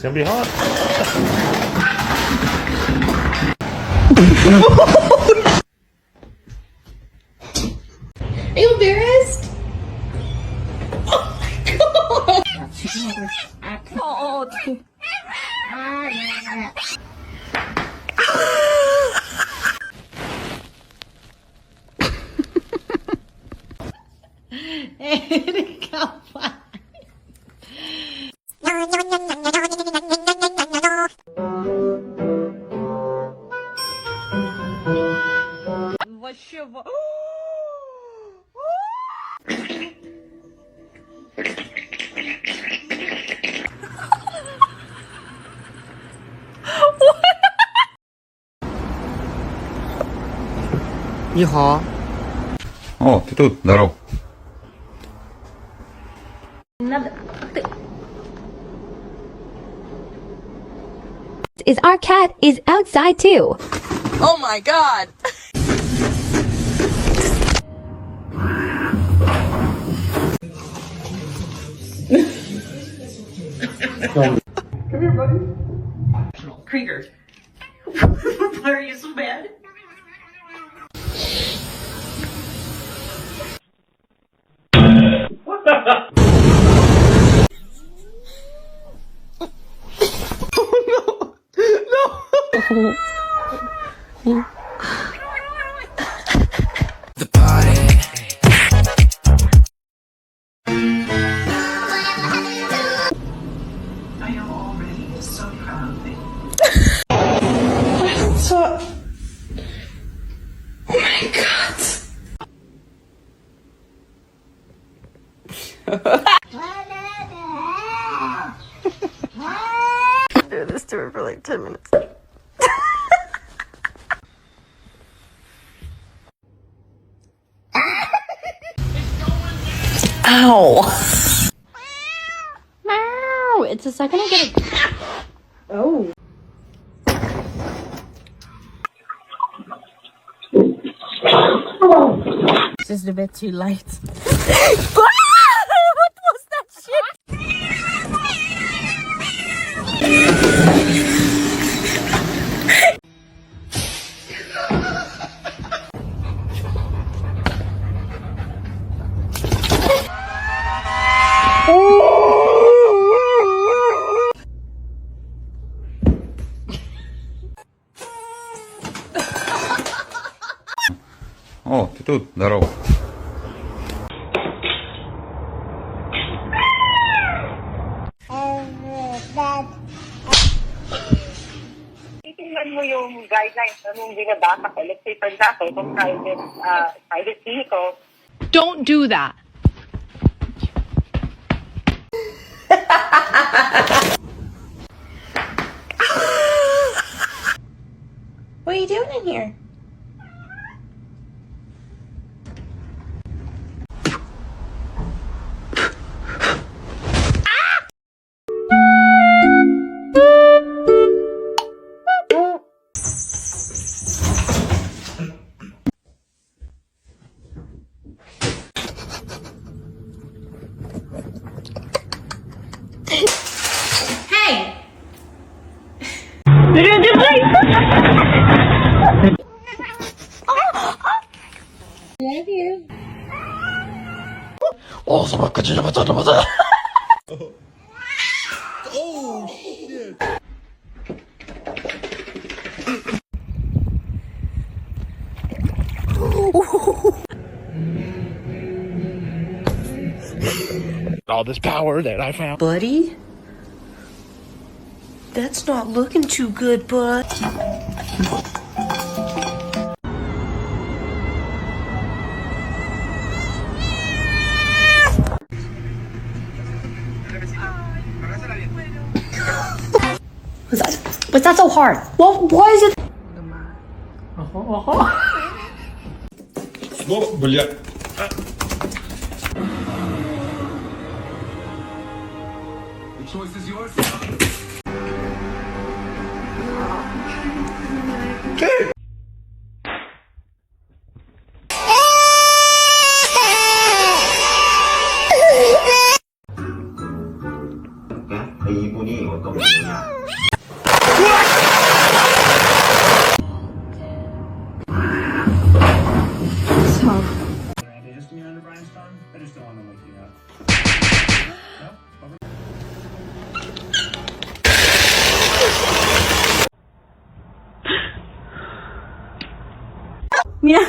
gonna be hot. Are you embarrassed? Oh my god! ты тут, здоров. Is our cat is outside too. Oh my god! Come here, buddy. Krieger. Why are you so bad? The party. I am already so proud of you. Oh my god! Do this to her for like 10 minutes. Ow! Meow. It's the second I get it. Oh. This is a bit too light. What was that shit? Ты тут, здоров. Titingnan mo yung guidelines na nung binabasa ko. Let's say, for example, kung private vehicle. Don't do that. What are you doing in here? Hey! Love you. Oh, shit. All this power that I found. Buddy? That's not looking too good, bud. What's that so hard? Well, why is it? Снова, бля. The choice is yours. 이분이 어떤 분이냐? Yeah.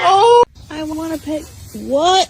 Oh, I want to pet. What?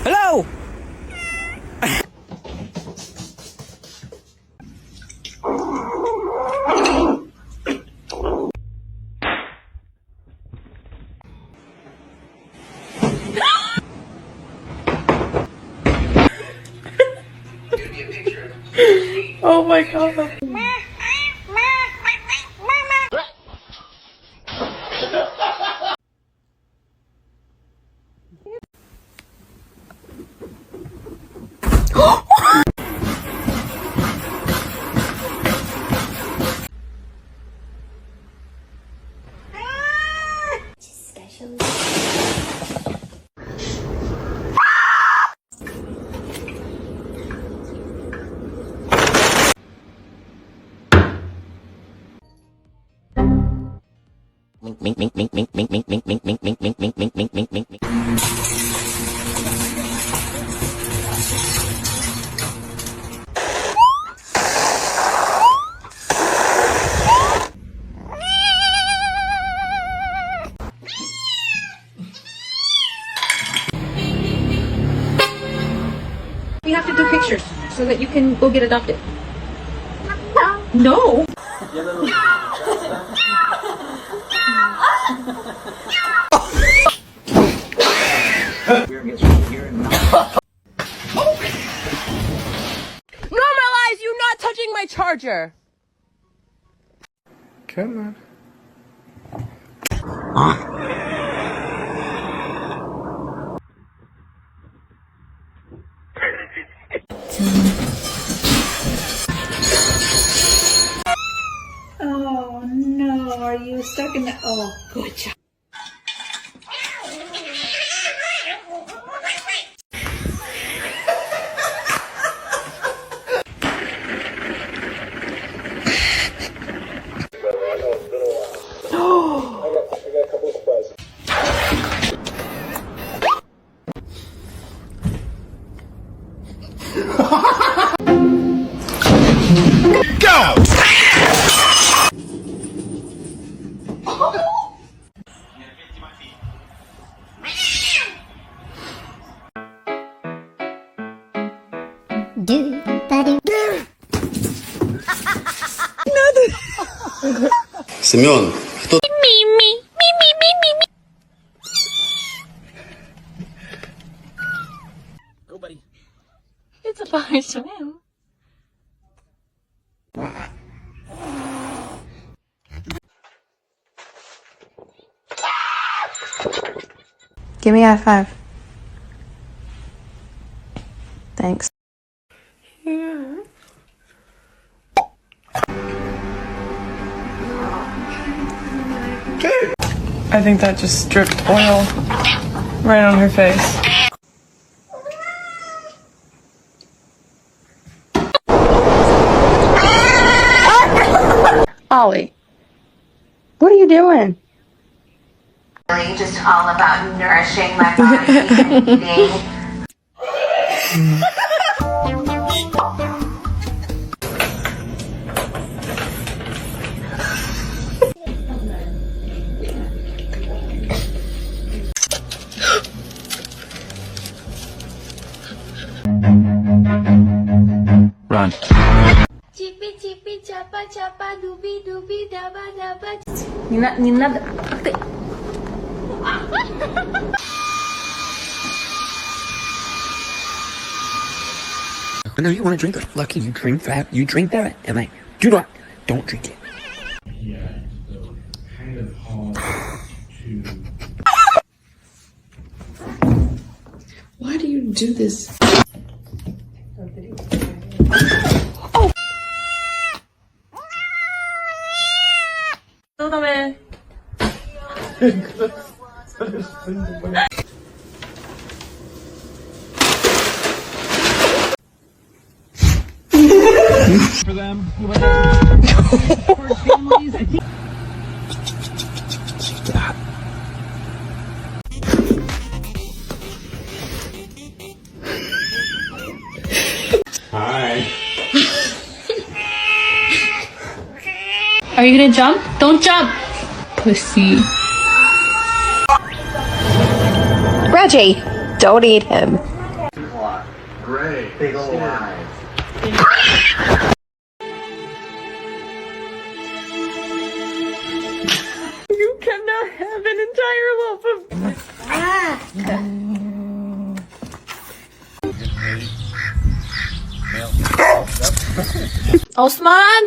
Hello! Oh my god. We have to do pictures so that you can go get adopted. No. Normalize you not touching my charger. Come on. Oh no, are you stuck in the... Oh, good job. Семен, кто... Go, buddy. It's a fire swim. Give me a high five. Thanks. I think that just dripped oil right on her face. Ollie, what are you doing? Really just all about nourishing my body and eating. on. Chippy chippy chapa chapa dooby dooby daba daba. Не надо. Ты. No, you want to drink it. Lucky you drink that. You drink that. And I don't drink it. Why do you do this? For them. For families, I think. Hi. Are you gonna jump? Don't jump! Pussy. Reggie, don't eat him. Great. Big ol' eyes. You cannot have an entire loaf of. Osman!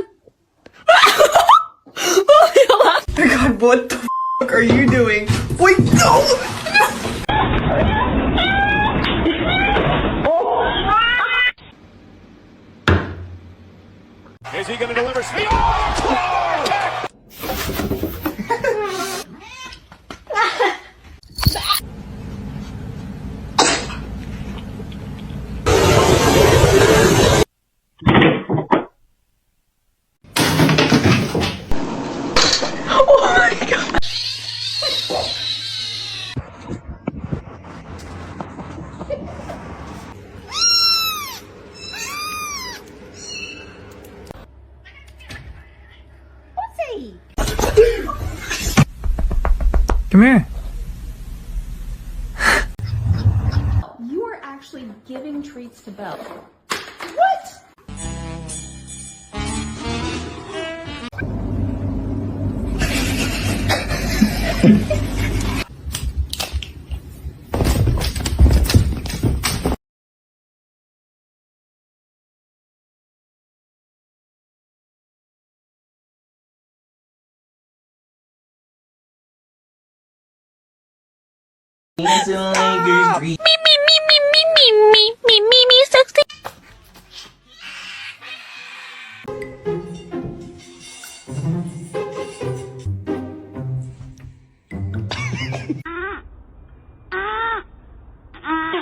Oh my god, what the fuck are you doing? Wait, no! Is he going to deliver speed? Come here. You are actually giving treats to Belle. Me, me, me, me, me, me, me, me, me, me, me.